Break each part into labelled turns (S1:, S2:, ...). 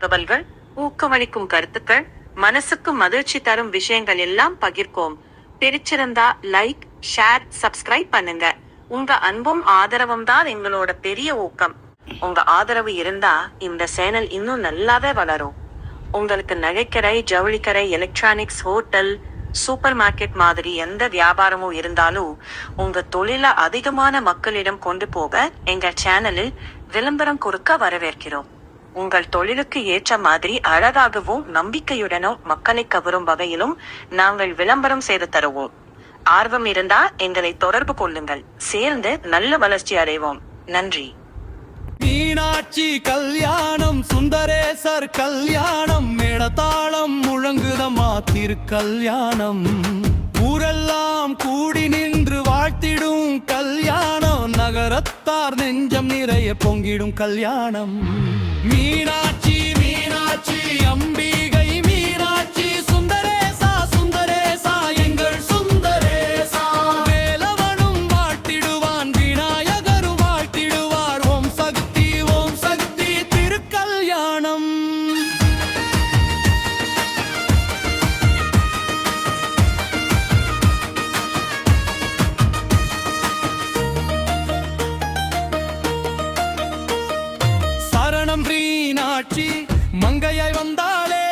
S1: தகவல்கள், ஊக்கமளிக்கும் கருத்துக்கள், மனசுக்கு மகிழ்ச்சி தரும் விஷயங்கள் எல்லாம் பகிர்க்கோம். பிடிச்சிருந்தா லைக், ஷேர், சப்ஸ்கிரைப் பண்ணுங்க. உங்க அன்பும் ஆதரவும் தான் எங்களோட பெரிய ஊக்கம். உங்க ஆதரவு இருந்தா இந்த சேனல் இன்னும் நல்லாவே வளரும். உங்களுக்கு நகைக்கடை, ஜவுளிக்கடை, எலக்ட்ரானிக்ஸ், ஹோட்டல், சூப்பர் மார்க்கெட் மாதிரி எந்த வியாபாரமும் இருந்தாலும் உங்க தொழில அதிகமான மக்களிடம் கொண்டு போக எங்க சேனலில் விளம்பரம் கொடுக்க வரவேற்கிறோம். உங்கள் தொழிலுக்கு ஏற்ற மாதிரி அழகாகவும் நம்பிக்கையுடனும் மக்களை கவரும் வகையிலும் நாங்கள் விளம்பரம் செய்து தருவோம். ஆர்வம் இருந்தா எங்களை தொடர்பு கொள்ளுங்கள். சேர்ந்து நல்ல வளர்ச்சி அடைவோம். நன்றி.
S2: மீனாட்சி கல்யாணம், சுந்தரேசர் கல்யாணம், மேடதாளம் முழங்குதம்மா திருக்கல்யாணம். ஊரெல்லாம் கூடி நின்று வாழ்த்திடும் கல்யாணம், நகரத்தார் நெஞ்சம் நிறைய பொங்கிடும் கல்யாணம். மீனாட்சி மீனாட்சி அம்பிகை மீனாட்சி, சுந்தரேசா சுந்தரேசா எங்கள் சுந்தரேசா. வேலவனும் வாழ்த்திடுவான், விநாயகரும் வாழ்த்திடுவார். ஓம் சக்தி ஓம் சக்தி திருக்கல்யாணம். சரணம் மீனாட்சி மங்கையாய் வந்தாளே,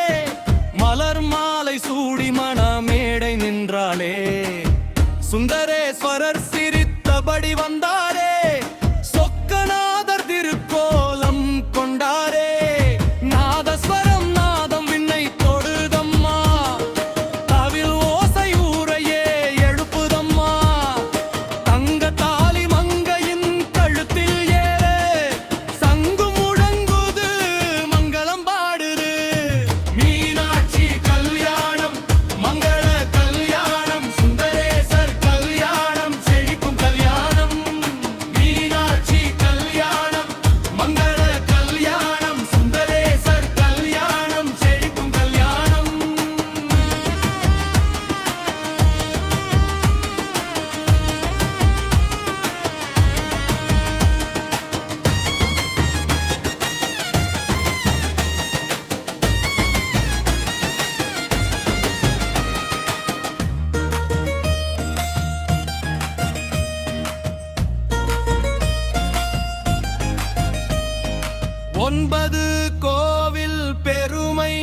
S2: மலர் மாலை சூடி மணமேடை நின்றாளே. சுந்தரேஸ்வரர் சிரித்தபடி வந்தாரே, சொக்கநாதர் திருக்கோலம் கொண்டாரே. நாதஸ்வரம் நாதம் விண்ணை தொடுதம்மா, தவில் ஓசை ஊரையே எழுப்புதம்மா. தங்க தாலி மங்கையின் கழுத்தில் ஏற, சங்கு முழங்குது மங்களம் பாடுது. மீனாட்சி கல்யாணம் மங்கள கல்யாணம், சுந்தரேசர் கல்யாணம் செழிக்கும் கல்யாணம். மீனாட்சி கல்யாணம் மங்கள கல்யாணம், சுந்தரேசர் கல்யாணம் செழிக்கும் கல்யாணம். ஒன்பது கோவில் பெருமை,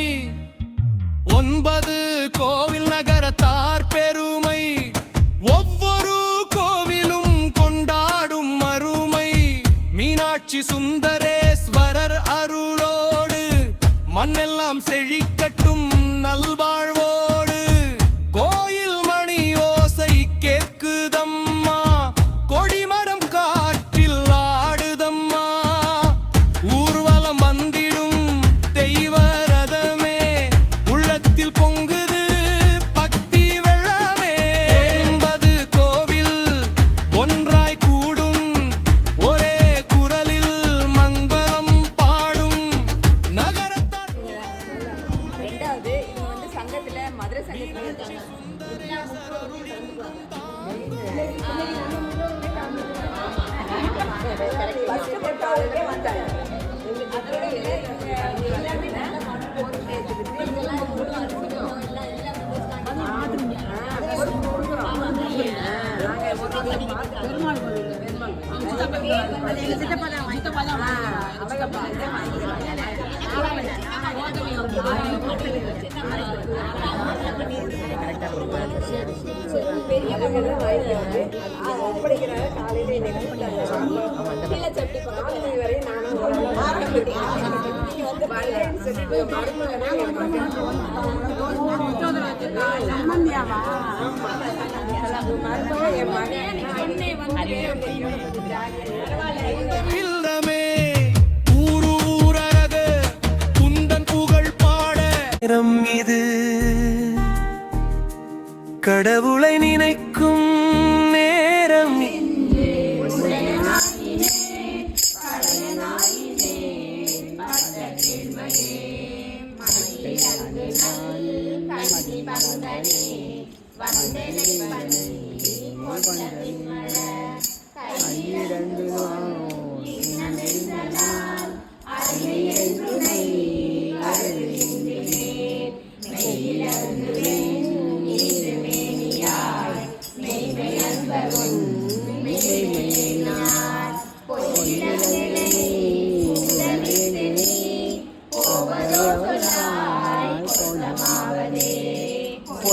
S2: 9 கோவில் நகரத்தார் பெருமை. ஒவ்வொரு கோவிலும் கொண்டாடும் அருமை. மீனாட்சி சுந்தரேஸ்வரர் அருளோடு மண்ணெல்லாம் செழிக்கட்டும் நல்வாழ்வோடு. கோயில் மணி ஓசை கேட்குதம்மா, கொடிமரம் காற்றில் ஆடுதம்மா. ஊர்வலம் வந்திடும் தெய்வ ரதமே, உள்ளத்தில் பொங்குது பக்தி வெள்ளமே. 9 கோவில் ஒன்றாய் கூடும், ஒரே குரலில் மங்களம் பாடும் நகரத்தார்.
S3: ரெண்டாவது இவங்க சங்கத்துல மதுரை சங்கத்துல இருக்காங்க. கஷ்டப்பட்டவர்களே வந்தாங்க. பெரியவங்கெல்லாம் வாங்கி வந்து ஒப்படைக்கிறாங்க. காலையில வரையும் நானும் வந்து வரேன்னு சொல்லி மருமகனா என் மகன்
S2: இல்லமே ஊரு ஊரக குந்தன் புகழ் பாட இது கடவுளை நினைக்கும் நேரம்.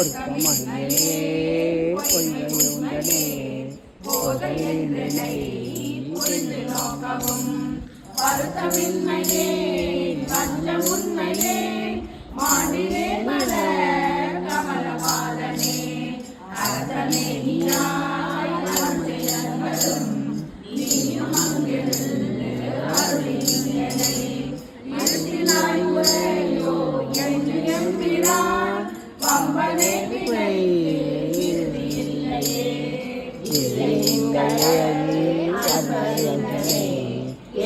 S4: பொறுப்பமனே பொய்கையுண்டனே போதையினை புரிந்து நோக்கவும் வருத்தமின்மையே வஞ்சம் உண்மையே மாண்டிலே மல கமலபாலனே அரசனே நீயாய் அருளை நண்பரும் நீயும் அங்கிருந்து அருளினை இருத்தினாய் உரையோ என்று எம்பினான் வம்பனே வினை இறுதி இல்லையே இறைங்களே அன்பரே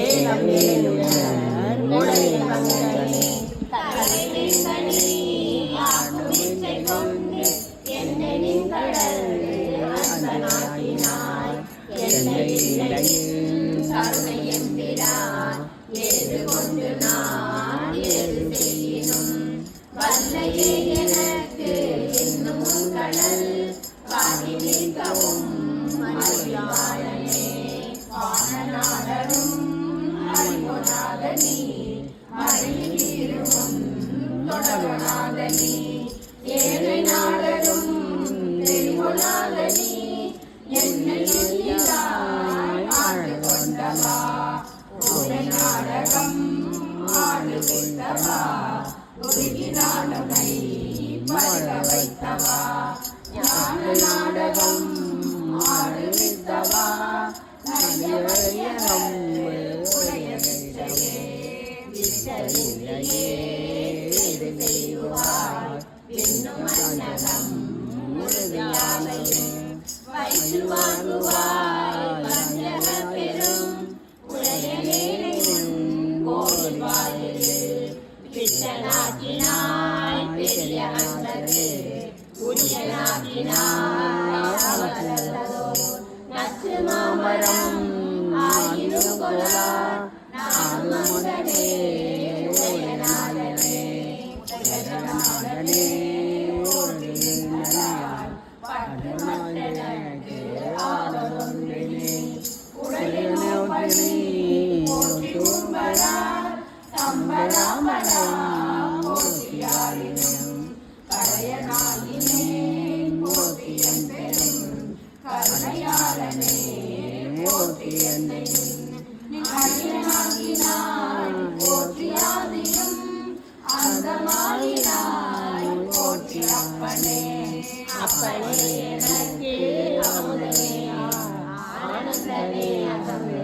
S4: ஏகமேலுடன் முளையங்கனே தலைமை கனி ஆணுமிச்சை கொண்டு என்னை நீங்கடல் அன்பனாக்கினாய் என்னை இடையில் கருணை எம்பிரான் ஏது கொண்டு நான் ஏது செய்யினும் வல்லையே எனக்கு இன்னும் கடல் வாங்கி நீக்கவும் அறிவாளனே வானநாடரும் அறிவொனாத நீ மறையிலும் தொடர்வனாத நீ ஏழை நாடரும் தெரிவொனாத நீ என்னை எண்ணினாய் ஆண்டு கொண்டவா உரை நாடகம் ஆண்டு வைத்தவா உருகி நாடகை மறக்க வைத்தவா ஞான நாடகம் ஆடு வைத்தவா நயவரையனம் உடைய வெற்றவே விட்டலில்லையே இது செய்வார் இன்னும் மன்னகம் முழுமையாலையும் வைத்து வாங்குவாய் வஞ்சக பெரும் உரையனேனும் கோவில் வாயிலில் பித்தனாக்கினாய் பெரிய அந்தது உரியனாக்கினாய் அவரல்லதோ நச்சு மாமரம் ஆயினும் கொலா நானும் மகனே உரையநாதனே உரையநாதனே உரையநாதனாய் படுமட்டனக்கு ஆடலொன்றினே உரையனோதனே போற்றி உம்பரார் தம்பராமணம் மூர்த்தியாயினும் கரையனாயினேன் மூர்த்தியன் பெரும் கருணையாளனே மூர்த்தியன் அரியனாகினாய் போற்றியாதியும் அந்தமாயினாய் போற்றி அப்பனே அப்பனே எனக்கு அமுதனே ஆனந்தனே அகமே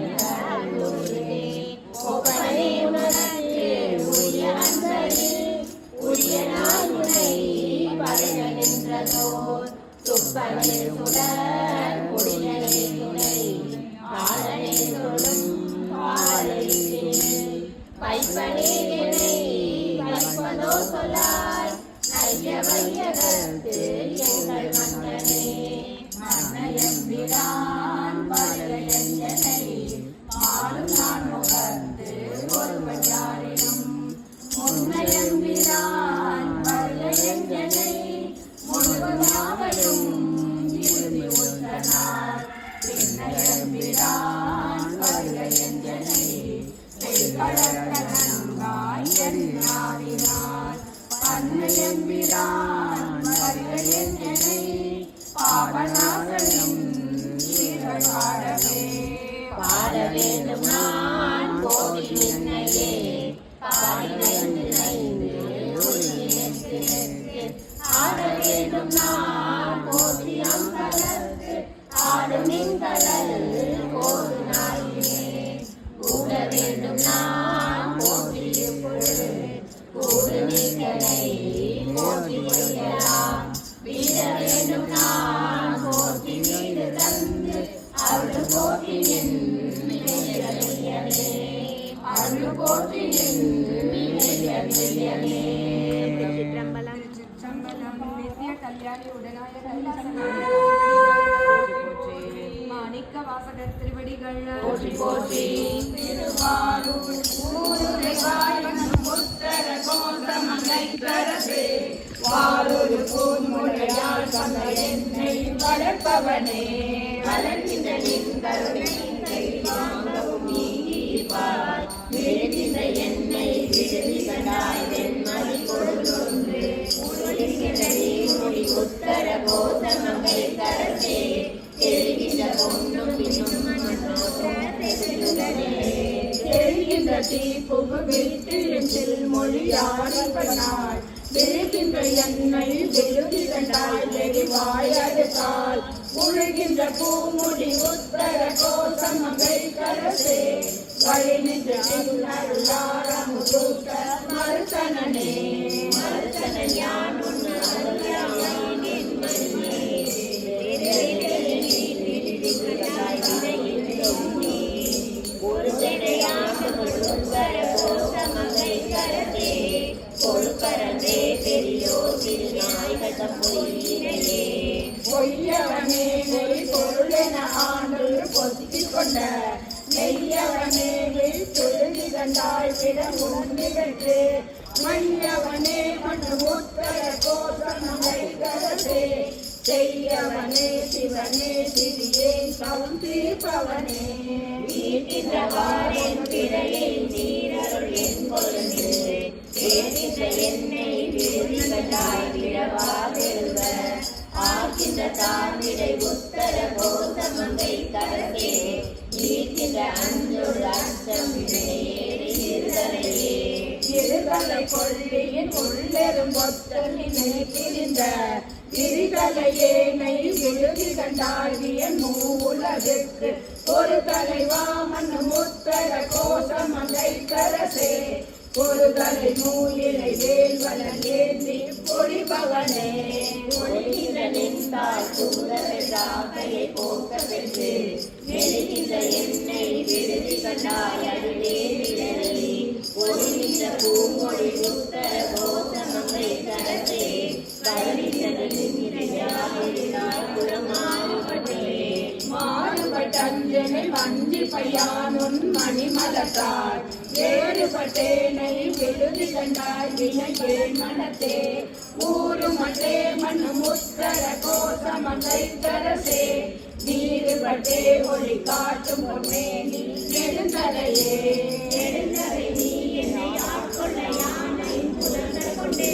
S4: ஒப்பனே உனக்கு உரிய அந்தரே உரிய நாள் உனை பழைய நின்றதோ துப்பனே சுடர் குடியனே துணை பாலனே தொழும் பாலனே வைப்பனே என்னை வைப்பதோ சொல்லாய் நைய வையகத்து எங்கள் மன்னனே மன்னையம்பிரான் பழையனை ஆளும் நான் முகந்து ஒருவன் யாரிலும் முன்னையம்பிரான் பழையனை முழுவதும் யாவையும் இறுதி உற்றனார் பின்னையம்பிரான் பழையனை பெய்வளர்த்தனங்காய் என்னாவினார் பன்னையம்பிரான் பழையனை பாவநாசனம் சீர்கள் பாடவே பாட வேண்டும் நான் போதி நின்னையே பாடினைந்து ஆட வேண்டும் நான் போதி அங்கலத்து ஆடும் நின்றல் போது நாயினே கூட வேண்டும் நான் போதி பொழுது கூடு நீங்களை போதி வைக்கலாம் வீட வேண்டும் நான் போதி வீடு தந்து அருள் போற்றி நின்றையனே அருள் போற்றி நின்றையனே
S5: நித்ய கல்யாணி உடனாய மாணிக்க வாசகர் திருவடிகள்
S4: போற்றி போற்றி திருவாரூர் ஊருரைவாய் புத்தர கோசமங்கை தரசே வாரொரு பூமுறையால் தந்த என்னை வளர்ப்பவனே வளர்கின்ற நின்றருளை வாங்கவும் நீப்பார் விழுகின்ற என்னை விடுவிகளாய் வெண்மதி பொருளொன்று உருளுகின்ற நீ தீ புகு வீட்டில் மொழியாடும் பண்ணாள் விழுகின்ற எண்ணெய் விழுதி கண்டாய் வெறிவாய் அடுத்தாள் உழுகின்ற பூமுடி உத்தர கோசமங்கை கரசே வழி நின்று அருளாரமுக மறுத்தனே மறுத்தனன் யான் உன்னை பொய்யவனே நெய் பொருளென ஆண்டு பொத்திக் கொண்ட நெய்யவனே விழுதி கண்டாய் விடம் உண்டிகற்று மையவனே மண்ணு உத்தர கோசமங்கை கரசே செய்யவனே சிவனே சிறியே சவும் தீர்ப்பவனே வீட்டின்றவாரின் திரையில் நீரருள் என் பொழுது ஏகின்ற என்னை விழுதி கண்டாய் விழவாதெழுவ ஆகின்ற தாழ்விடை உத்தர கோசமங்கை கரசே ஈர்க்கின்ற அஞ்சொரு அச்சம் விடையேறி இருதலையே இருதலை கொள்ளியின் உள்ளெரும் பொத்தல் நினைக்கின்ற விரிதலையே நெய் விழுதி கண்டாழ்வியன் மூலகுக்கு ஒரு தலைவா மண்ணு முத்தர கோசமங்கை கரசே ஒரு தலை நூலிலை வேல்வலன் ஏந்தி பொழிபவனே ஒழிகின்ற நின்றால் சுந்தரை போக்க பெற்று மெழுகின்ற எண்ணெய் விருதி கண்டாய் அருளே விழலி ஒழிகின்ற பூமொழி உத்தர கோசமங்கை கரசே மாறுபட்டஞ்சனை மஞ்சி பையானுன் மணிமலத்தாள் வேறுபட்டேனை விழுதி கண்டாய் வினையே மனத்தே ஊருமட்டே மண்ணு முத்தர கோசமங்கை கரசே நீருபட்டே ஒளி காட்டும் பொன்னேனி நெடுந்தரையே நெடுந்தரை நீ என்னை ஆட்கொள்ள யானை புலர்ந்த கொண்டே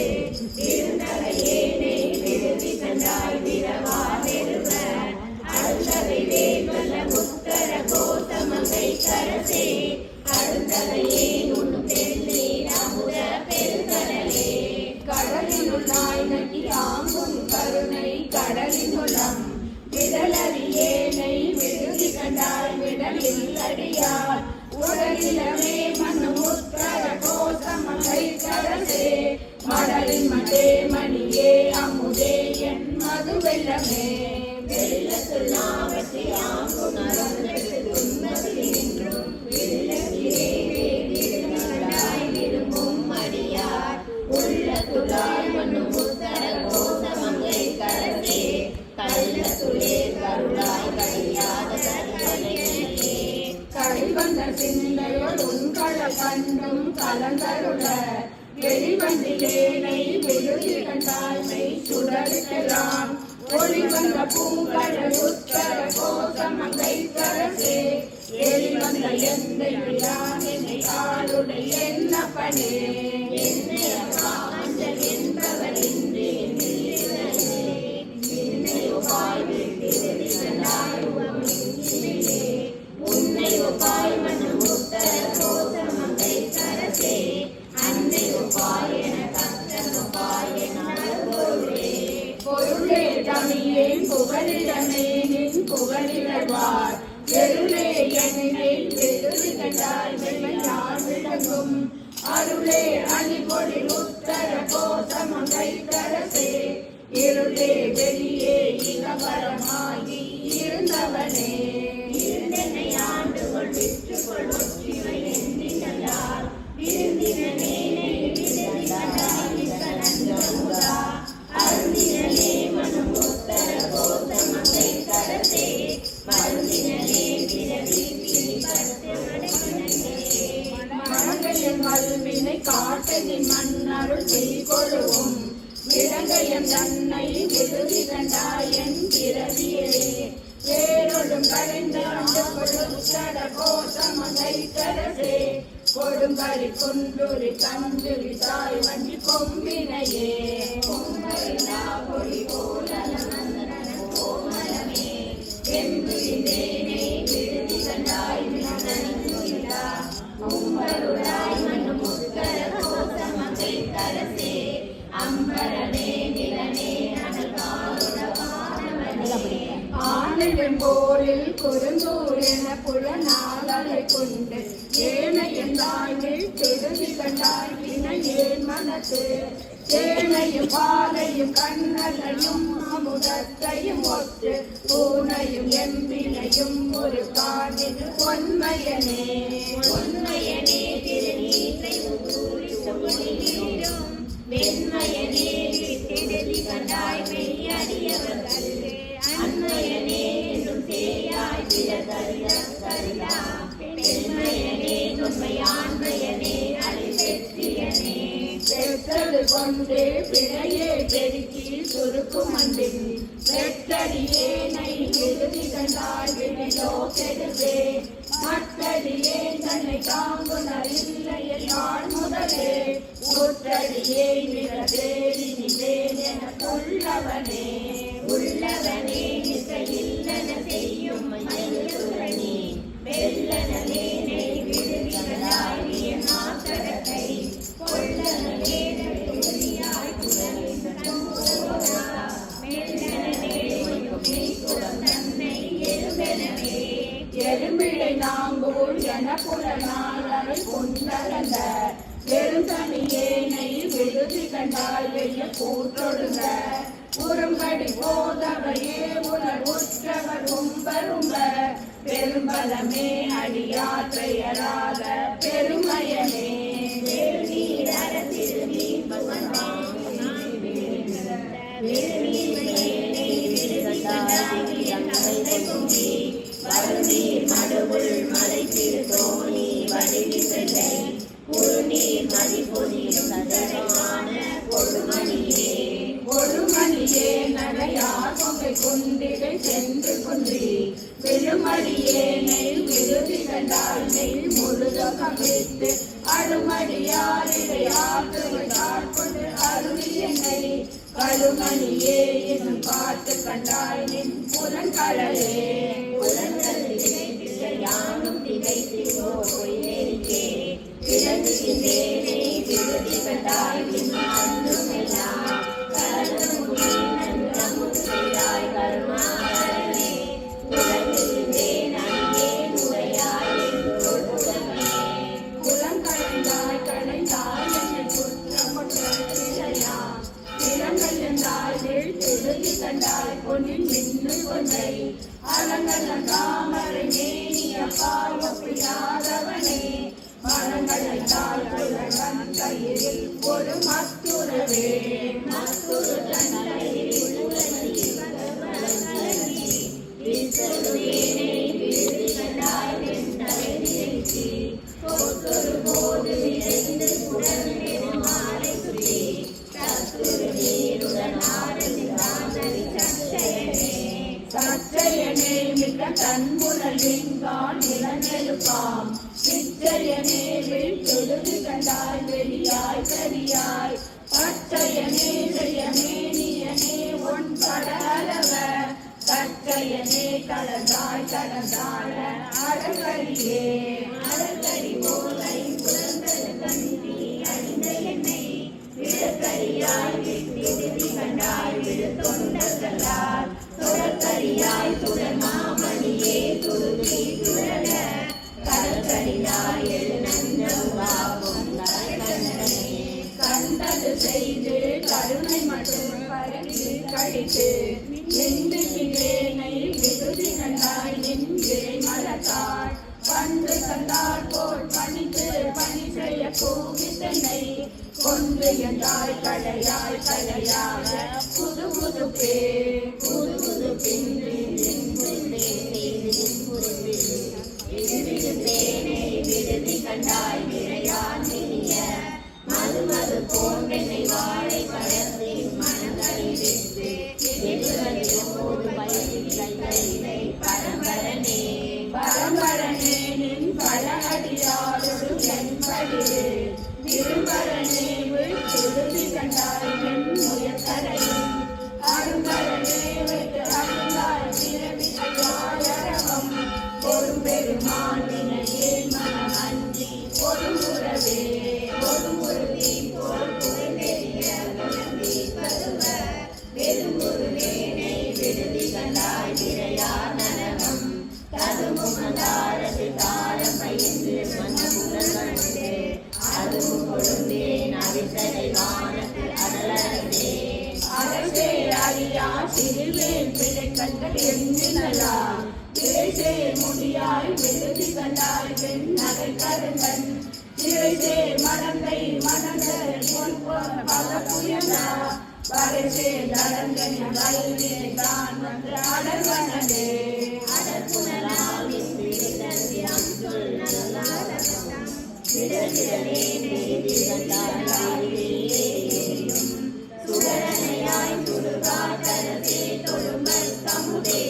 S4: இருந்தரையே நெய் விழுதி கண்டாய் விரவா நெருவ அருந்தரை வேல்வல்ல முத்தர கோசமங்கை கரசே அருந்தரையே உன் பெண்ணே அமுத பெருங்கடலே கடலினுள்ளாய் நகி ஆம்பும் கருணை கடலினுளம் விடலறியேனை விழுதி கண்டாய் விடலில் அடியார் உடலிலமே மண்ணு முத்தர கோசமங்கை கரசே மடலின் மடே மணியே அமுதே என் மது வெள்ளமே வெள்ளத்தில் நாவற்றி ஆம்பும் அறந்தெட்டு துன்பத்தில் நின்றும் வில்லத்திலே வேண்டியிருந்தாய் விரும்பும் அடியார் உள்ளத்துளாய் மண்ணு முத்தர கோசமங்கை கரசே கள்ளத்துளே கருளாய் கழியாத கருணையே கழிவந்த சிந்தையோடு உன்கள கண்டும் கலந்தருள வெளிவந்திலேனை விழுதி கண்டாய்மை சுடருக்கலாம் ஒளிவந்த பூங்கடல் உத்தர கோசமங்கை கரசே எளிவந்த எந்தை விழானினை ஆளுடைய என்னப்பனே என்னைய காஞ்சல் என்பவர் இன்றி உன்னை ஒப்பாய் மண்ணு முத்தர கோசமங்கை கரசே அன்னை ஒப்பாய் என கத்தனொப்பாய் என பொருளே பொருளே தமிழேன் புகழிடமே நின் புகழிழவார் வெருளே என்னை வெறுதி கண்டாய் வெள்ளையார் விளங்கும் அருளே அணிபொழி உத்தர கோசமங்கை கரசே இருளே வெளியே இகவரமாகி இருந்தவனே இருந்தனை ஆண்டுகொள் விற்றுக்கொள் ஒற்றிவை எண்ணினார் இருந்தினே அருந்தினே மனு உத்தர கோசமங்கை கரசே மருந்தினே பிறவி மனங்கையின் வல்வினை காட்டனின் மன்னருள் செய்கொள்ளும் விலங்கையம் தன்னை விழுதி கண்டாயன் பிறவியே வேறொடும் கலைந்த உத்தர கோசமங்கை கரசே கொடுங்கரி குன்றுரி கந்துரி தாய் வண்டி கொம்பினையே கொம்பரிலா பொலி போலன கோமலமே வெம்புரிந்தேனே விழுதி கண்டாய் விழுந்தா உம்பருடா அம்பரமே நிலனே ஆனெடும்போரில் குறுந்தூர் என புலனாளரை கொண்டு ஏனையும் தாய்கள் கெடுதி கண்டாய் வினையேன் மனத்து தேனையும் பாலையும் கண்ணலையும் அமுதத்தையும் ஒத்து பூனையும் எம்பினையும் ஒரு காதில் பொன்மையனே பொன்மையனே திருநீரை வெண்மையனே விட்டெழுதி கண்டாய் மெய்யடியவர்கள் அன்மையனே என்றும் சேயாய் பிறகரிதா பெண்மையனே உண்மையாண்மையனே அழிவெற்றியனே பெற்றது கொண்டு பிழையே பெருக்கி சுருக்கும் அன்பின் வெற்றடியேனை விருதி கண்டாய் விழிலோ கெடுவே மற்றடியே தன்னை தாங்குணரில்லையாள் முதலே ஊற்றடியே மிக தேடினேன் என உள்ளவனே உள்ளவனே இல்லன செய்யும் மயிலுரணி வெள்ளனே விடுதிகளாய் நீ மாத்தடத்தை கொள்ளனே துணியாய் தன்னை எருமெனவே எருமிழை நாங்கூர் என புலனாளரை கொண்டளந்த பெருந்தனியேனை விடுதி கண்டால் வெய்ய கூற்றொடுங்க உருங்கடி போதவையே உணர் உற்றவர் உம்பரும்ப பெரும்பலமே அடியாற்றையராத பெருமையனே திருநீர் மடுவுள் மலை திரு தோணி வடிவி செல்லை குறுநீர் மதிப்பொதியும் சதமான கொடுமணியே கொடுமணியே நடையார் பொங்கை குண்டிகை சென்று குன்றி விழுமடியே நெல் விருதி கண்டால் நெல் முழுதகம் வைத்து அழுமடியாரிடையார் கொண்டு அருளி என்னை கழுமணியே என்னும் பாட்டு கண்டாய் நின் புலன்களே யானும் திகைத்திரோ பொய்நெறிக்கே பிறந்திருந்தேனே விருதி கண்டாய் நின் அன்றுமெல்லாம் கலந்தமுடி நன்றமுதாய் கருணாகரனே உலகிருந்தேன் அங்கே முறையாய் என்றுமே குலம் களைந்தாய் களைந்தாய் என்னை குற்றமொழியா நிலங்கள் என்றால் எழுதி கண்டாய் பொன்னின் மின்னு கொண்டை அலங்கல் தாமரை மேனிய பாவப்பியாதவனே மனங்களை தாழ்வுடன் கையில் ஒரு மத்துரவே மத்துரு தன்னையில் போது விரைந்து குடல் மாலை சுற்றி கத்துரு நீருடன் சச்சயனே மிக தன்புணல் விண்கான் இளநெருப்பாம் நிச்சயனே விழுது கண்டாய் வெளியாய் கரியாய் பச்சையனே ஜெயமேனியனே ஒன் கடலவ கச்சையனே கலந்தாய் கடந்தாழ அடங்கரியே அடங்கரி போலை புலந்தது கண்டி அணிந்த என்னை விடக்கரியாய் விருதி கண்டாய் விடு தொண்டர்களால் தொடக்கரியாய் துடன் மாமணியே துருதி துழல கடற்கரியாய் எழு நஞ்சமுகாவும் கண்டது செய்து கருணை மட்டும் பறித்து கழித்து நின்றுகிறேனை விருதி கண்டாய் நின்றே மலத்தாள் பண்டு கண்டால் போல் பணித்து பணி செய்ய கூவித்தனை கொண்டு என்றாய் கடையாய் கடையாக புது புது பேர் புது புது பின்றி விருதி கண்டாய் விரையான் இனிய மது மது போன்றென்னை வாழை படர்ந்து மனங்களிலிருந்து போது பயிரை பரம்பரனே பரம்பரனே நின் பல அடியாரோடு என்பது திரும்பரனே விருதி கண்டாய் என் முயற்கரையும் அரும்பரனே சிறுவேல் பிழை கண்கள் எண்ணினலா திரைசே முடியாய் விடுதி கண்டாய் வெண்ணகை கருங்கன் திரைசே மடங்கை மடங்கள் பொன்பொன் பல புயலா வரைசே தடங்கனி வல்வினை தான் வந்து அடர்வனே அடர்புணலாவின் விடுதந்திரம் சொல் நல்லாதம் விடுதிடனே நெய்தி வந்தாயும் சுடரணையாய் சுடுகாட்டரசே தொழும்பல் கமுதே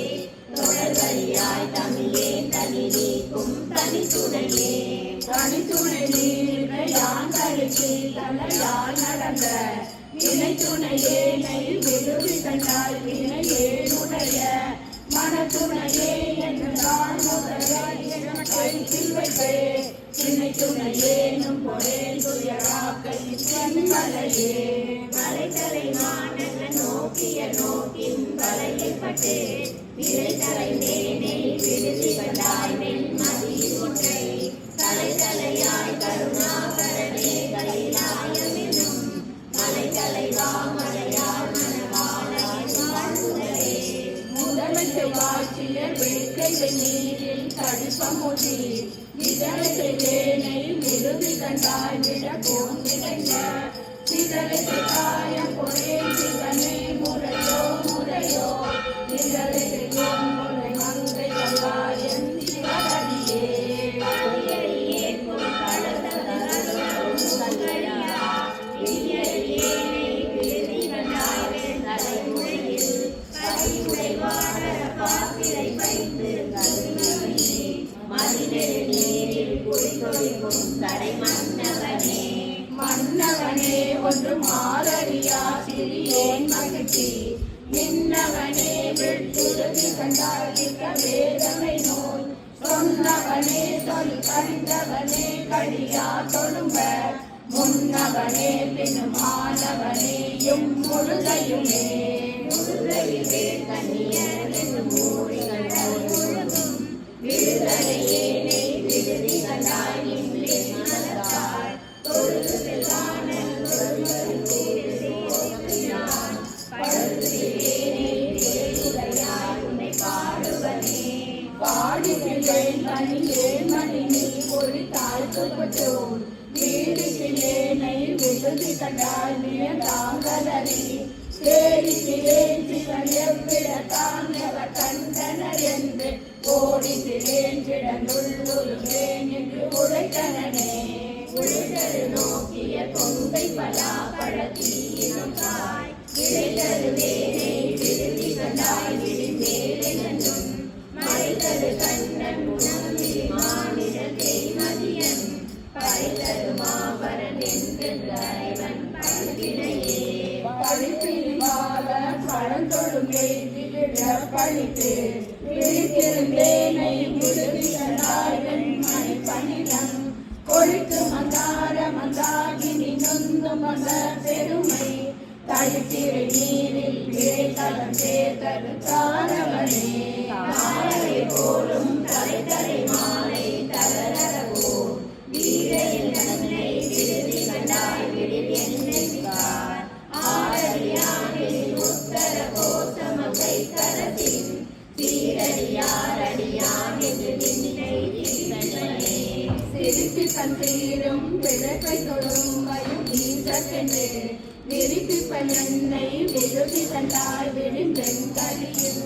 S4: தொடர்வழியாய் தமிழே தனிரீக்கும் தனித்துணையே தனித்துணை நீர்மையான் கருத்து தலையால் நடந்த வினை துணையே நெய் விடுதி கண்டாய் வினையே உடைய மனத்துணையே என்று நான் முதலில் வைப்பே வினை துணையேனும் பொரே துயராக்கை மலையே மலைத்தலை மாநக நோக்கிய நோக்கின் வலையப்பட்டே விரைத்தலை மேனை விடுதி கண்டாய் வெண்மதி ஒன்றை தலைத்தலையாய் கருணாகரனே கைலாயமெனும் மலைத்தலைவா மலையார் மனவாளாய் வாழ்வுதலே முதலத்தை வாற்றிய வேட்கை நீரில் கடிப்பமுதி இதழத்தை வேனை விடுதி கண்டாய் விட போந்திடைந்த சிதலத்தை காயம் பொரே சிவனே முறையோ முறையோ இதழத்தை முறை மங்கை கல்லாயன் சிவகடியே மன்னவனே ஒன்று மாலரியா சிறியேன் மகிழ்ச்சி மின்னவனே வெட்டுறுதி கண்டாலிக்க வேதமை நோய் சொன்னவனே சொல் கடிந்தவனே கடியா தொழும்ப முன்னவனே பின்னுமானவனே எம் முழுதையுமே முழுதையுமே கண்ணியர் என்று மூடி கண்டாய் முழுதும் விடுதலையே நெய் விடுதி கண்டாய் நின்றே மனத்தாய் தொழுது செல்வான பாடுகிறேன் மணியேன் மணி நீ ஒரு தாழ்த்துப்பட்டோம் வீடுகிறேனை விடுதி கண்டால் தாங்கலறி தேடிக்கிறேன் சிவன் எவ்விட தாங்கவர் கண்டனர் என்று ஓடிக்கிறேன் கிடந்துள்ளுருவேன் என்று உழைத்தனே உழைத்தரு நோக்கிய கொங்கை பலா பழத்தீனம் தாய் இழைத்தரு வேனை விடுதி கண்டாய் விடுமேலெனும் மறைத்தரு கண்ணன் உணவி மாநிலத்தை மதியன் படைத்தரு மாபரன் என்றைவன் பழுதினையே பழிப்பிரிவால பழந்தொழுங்கை விட பழித்து விழித்திருந்தேனை விடுதி கண்டாய் வெண்மணி பணிலம் கொழித்து மந்தார மந்தாகினி நொந்து மந்த பெருமை தழித்திரு நீரில் விரைத்தலம் சேர்த்தது தாரவனே தாரவை போலும் தலைத்தலை மாலை தளரவோ வீரையில் நன்னை விடுதி கண்டாய் விடில் என்னைக்கார் ஆரடியானில் உத்தர கோசமகை கரத்தின் சீரடியாரடியான் என்று நின்னை தீர்த்தனே சிரிப்பி பந்தீரும் பிழப்பை தொழும்பையும் ஈசக்கென்று விரிப்பிப்பன் என்னை விடுதி கண்டாய் விடுந்தென் கலியில்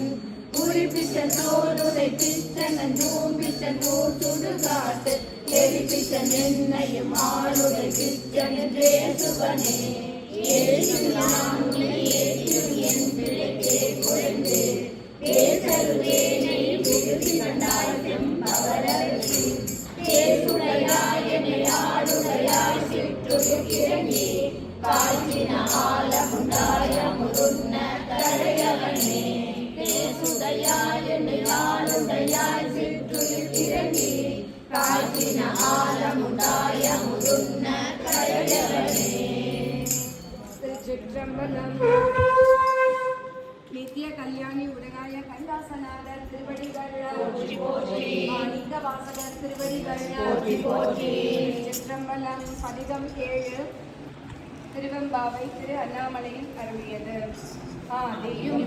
S4: உரிப்பிச்ச தோருதை பிச்சனன் நூம்பிச்ச நூல் சுடுகாட்டு எரிப்பிச்சன் என்னையும் ஆளுதை பிச்சன் என்றே சுவனே ஏறியும் நான் ஏறியும் என் பிழைக்கே குறைந்து பேசருவேனை விடுதி கண்டாய் செம்பவரசி பேசுடையாய் என்னை ஆளுடையாய் சிற்றுகிறங்கி காய்ச்சின ஆலமுண்டாய முருன்ன தடையவனே பேசுடையாய் என்னை ஆளுடையாய் சிற்றுகிறங்கி காய்ச்சின ஆலமுண்டாய முருன்ன தடையவனே.
S5: திருச்சிற்றம்பலம். நித்திய கல்யாணி உடனாய கைலாசநாதர் திருவடிகள் மாணிக்க வாசகர் திருவடிகள். திருச்சிற்றம்பலம். பதிகம் 7. திருவெம்பாவை திரு அண்ணாமலையில் அருளியது. ஆதியும்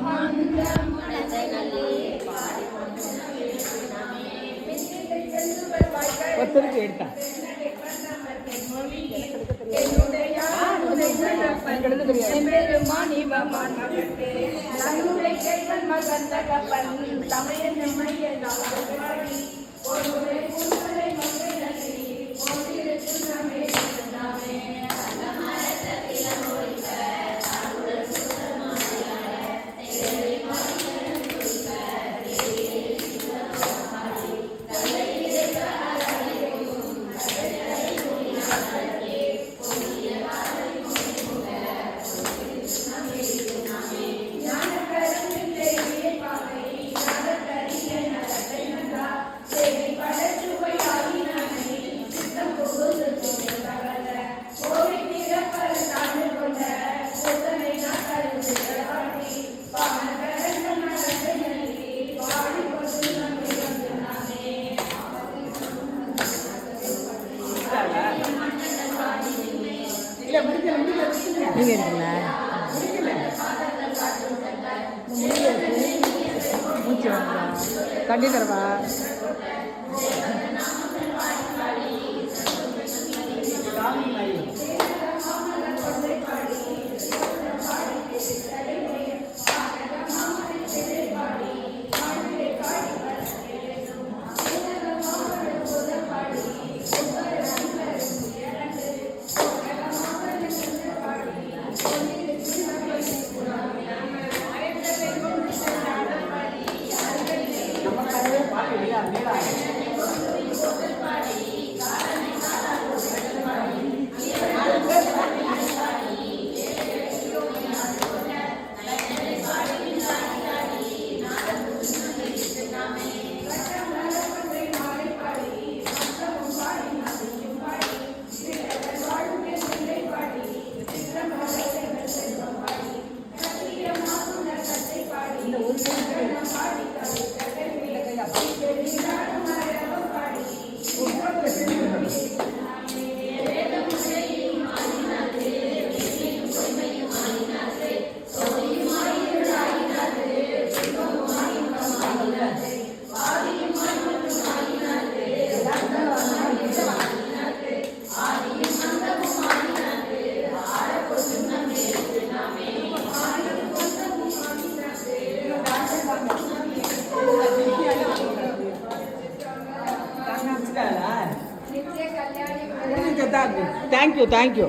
S6: கண்டி தரவா தேங்க்யூ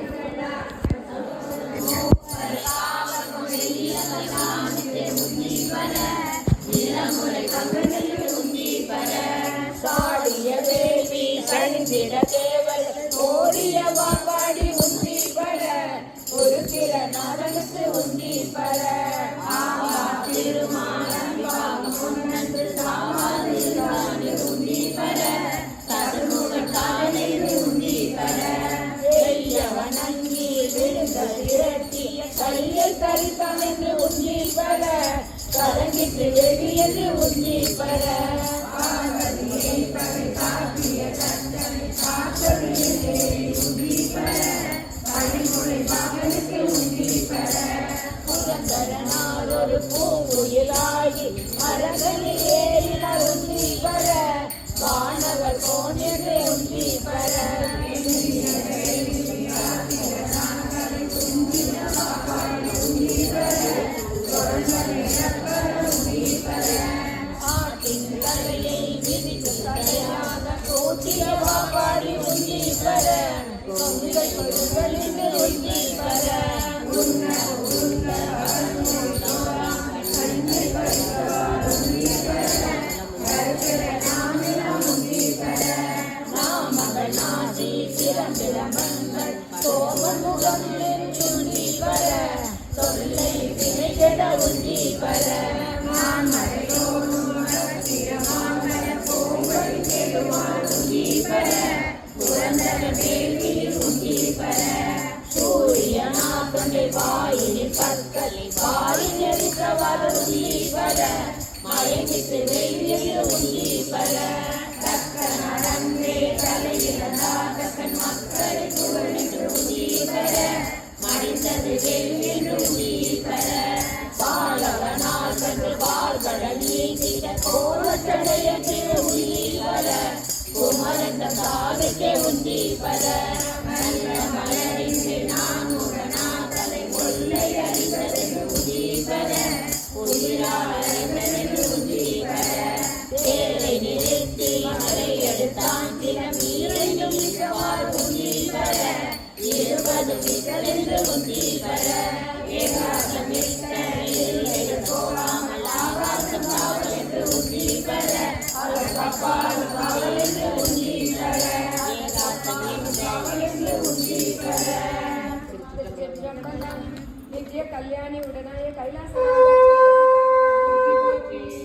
S5: நித்திய கல்யாணி உடனாய கைலாச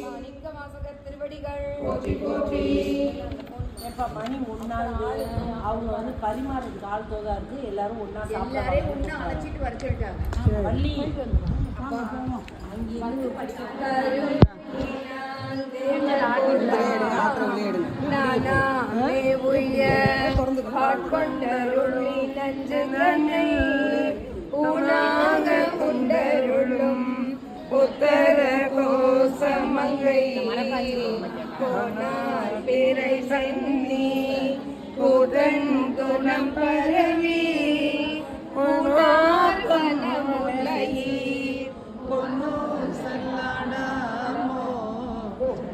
S5: மாணிக்க வாசகர் திருவடிகள்
S6: எப்ப மணி முன்னாள் அவங்க வந்து பரிமாறதுக்கு ஆள் தோதா இருக்கு, எல்லாரும் ஒன்னா
S5: எல்லாரையும் ஒண்ணா அழைச்சிட்டு வர சொல்லிட்டாங்க.
S6: பள்ளி
S5: உத்தர கோசமங்கை பிறை சன்னி புதன் குணம் பரவி உணார் பனமுலையீர் பொன்னு சல்லாடாமோ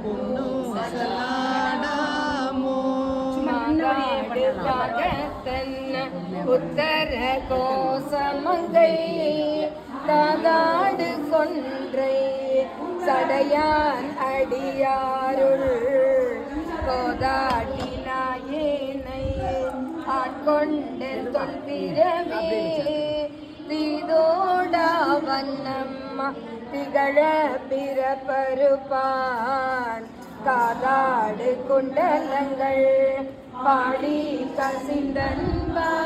S5: பொன்னு சல்லாடாமோ உத்தர கோசமங்கை தாதாடு கொன்றை சடையான் அடியாருள் கோதாட்டினாயேனை ஆட்கொண்டு தொல்பிரவே தீதோடா வண்ணம்மா திகழ பிறப்பருப்பான் காதாடு குண்டலங்கள் பாடி கசிந்தன்பார்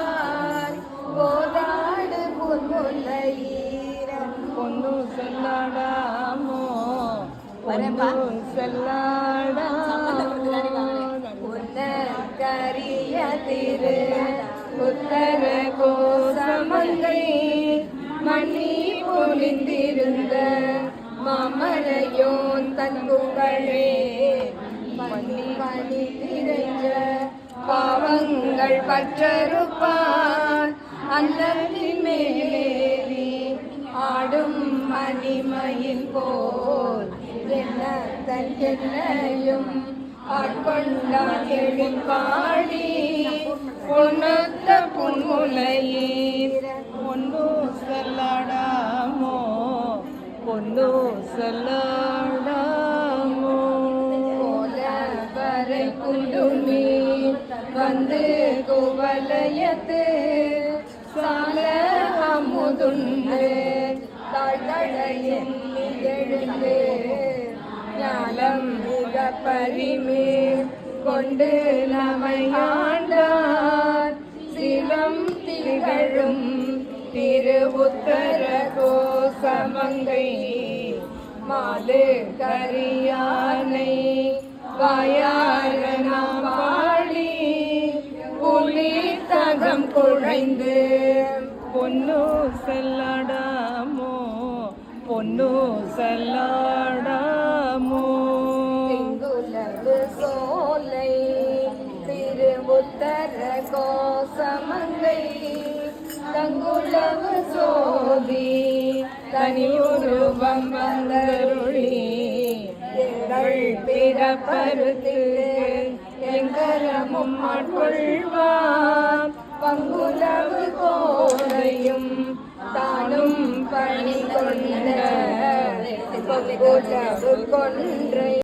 S5: கோதாடு பொன்முலையீர பொன்னு சொல்லாடாமோ பொன்னு சொல்லாடாமோ கரிய திரு உத்தர கோசமங்கை மணி பொலிந்திருந்த மாமரையோன் தன் புகழே மணி மணி நிறைஞ்ச பாவங்கள் பற்றறுப்பான் அன்னத்தின் மேலேறி ஆடும் மணிமயில் போல் என்ன தன் என்னையும் ஆட்கொண்டான் எழிற்பாடி பொன்னொத்த புன்முலையீர் பொன்னு சொல்லாடாமோ பொன்னு சொல்லாடாமோ வரை குடுமி வந்து குவலயத்து சால அமுதுண்டு தாழ்களையும் எழுந்து ஞானம் மிக பரிமேல் கொண்டு நம்மை ஆண்டார் சிலம் திகழும் திரு உத்தர கோசமங்கை மாது கரியானை வாயார நாம் பாடி புலி தகம் குழைந்து பொன்னு செல்லாடாமோ பொன்னு செல்லாடாமோ திங்குலகு சோலை திரு உத்தர கோசமங்கை தங்குலவு சோதி தனி உருவம் வந்தருளி எங்கள் பிறப்பருத்து எங்கரமும் ஆட்கொள்வான் பங்குலவு கோதையும் தானும் பணி கொண்ட பங்குலவு கொன்றை